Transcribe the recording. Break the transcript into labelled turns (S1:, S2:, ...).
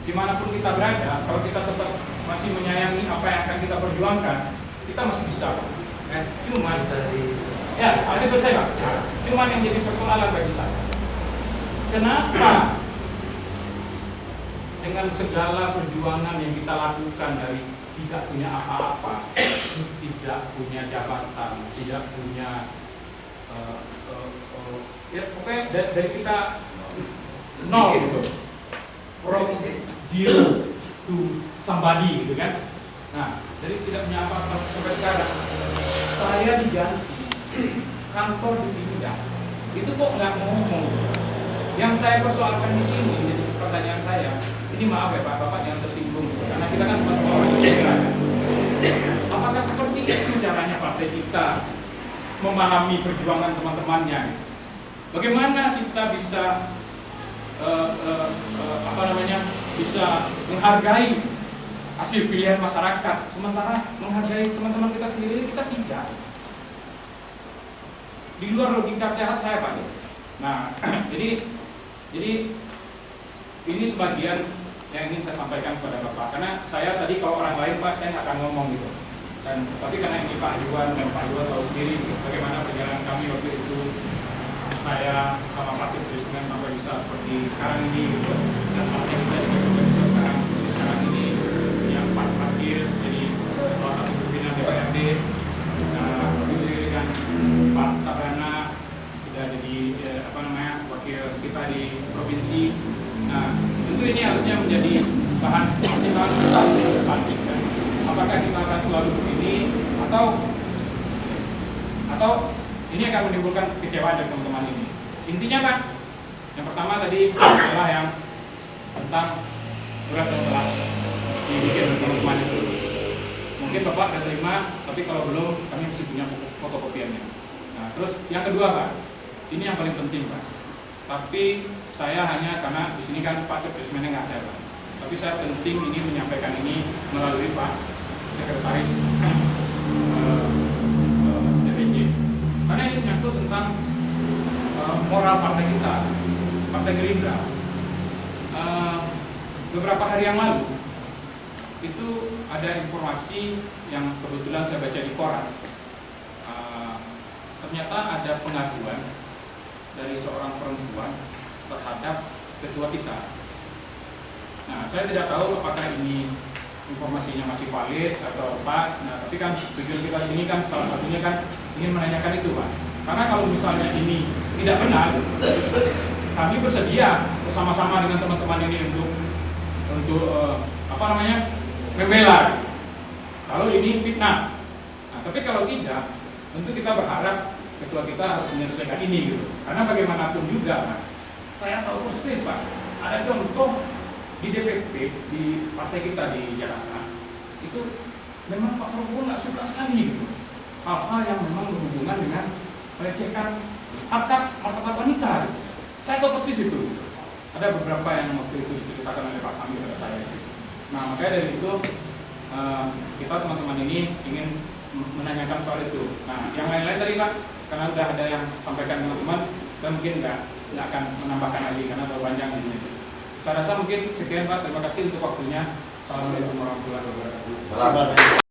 S1: dimanapun kita berada, kalau kita tetap masih menyayangi apa yang akan kita perjuangkan, kita masih bisa. Cuman, ya, ada selesai Pak. Cuman yang jadi persoalan bagi saya, kenapa dengan segala perjuangan yang kita lakukan dari tidak punya apa-apa, tidak punya jabatan, tidak punya ya pokoknya dari kita nol gitu, from zero to somebody gitu kan. Nah, jadi tidak punya apa-apa sampai sekarang. Saya diganti, kantor dipindah, itu kok nggak ngomong. Yang saya persoalkan di sini, jadi pertanyaan saya, ini maaf ya Pak, Bapak yang tersinggung, karena kita kan teman orang imigran. Apakah seperti itu caranya partai kita memahami perjuangan teman-temannya? Bagaimana kita bisa bisa menghargai hasil pilihan masyarakat, sementara menghargai teman-teman kita sendiri kita tidak. Di luar logika sehat saya Pak. Nah, jadi ini sebagian yang ingin saya sampaikan kepada Bapak. Karena saya tadi kalau orang lain Pak, saya nggak akan ngomong gitu. Dan tapi karena ini Pak Iwan dan Pak Iwan tahu sendiri bagaimana perjalanan kami waktu itu, saya sama Pak Sutrismen sampai bisa seperti sekarang ini gitu. Dan partai kita juga sampai bisa sekarang ini yang Pak Fakir jadi salah satu pimpinan DPRD. Nah, begitu dengan Pak Sabana sudah jadi wakil kita di provinsi. Nah, tentu ini harusnya menjadi bahan pertimbangan kita ke depan. Apakah kita akan selalu begini atau ini akan menimbulkan kekecewaan dari teman-teman ini. Intinya Pak, yang pertama tadi adalah yang tentang surat yang telah dibikin oleh teman-teman itu. Mungkin Bapak sudah terima, tapi kalau belum, kami masih punya fotokopiannya. Nah, terus yang kedua Pak, ini yang paling penting Pak. Tapi saya hanya karena di sini kan Pak Sekretarisnya nggak ada Pak. Tapi saya penting ini menyampaikan ini melalui Pak Sekretaris DPJ. Karena ini menyangkut tentang moral partai kita, Partai Gerindra. Beberapa hari yang lalu itu ada informasi yang kebetulan saya baca di koran. Ternyata ada pengaduan dari seorang perempuan terhadap ketua kita. Nah, saya tidak tahu apakah ini informasinya masih valid atau apa. Nah, tapi kan tujuan kita sini kan salah satunya kan ingin menanyakan itu Pak. Karena kalau misalnya ini tidak benar, kami bersedia bersama-sama dengan teman-teman ini untuk membela. Kalau ini fitnah. Nah, tapi kalau tidak, tentu kita berharap ketua kita harus menyelesaikan ini gitu. Karena bagaimanapun juga, Pak, saya tahu persis Pak, ada contoh di DPP di partai kita di Jakarta, itu memang Pak Prabowo nggak suka sekali gitu. Hal-hal yang memang berhubungan dengan pelecehan harkat martabat wanita. Gitu. Saya tahu persis itu. Ada beberapa yang waktu itu diceritakan oleh Pak Sami kepada saya. Nah, makanya dari itu kita teman-teman ini ingin menanyakan soal itu. Nah, yang lain-lain tadi Pak, karena sudah ada yang sampaikan teman-teman, dan mungkin nggak akan menambahkan lagi karena terlalu panjang di sini. Saya rasa mungkin sekian Pak. Terima kasih untuk waktunya. Assalamualaikum warahmatullahi wabarakatuh.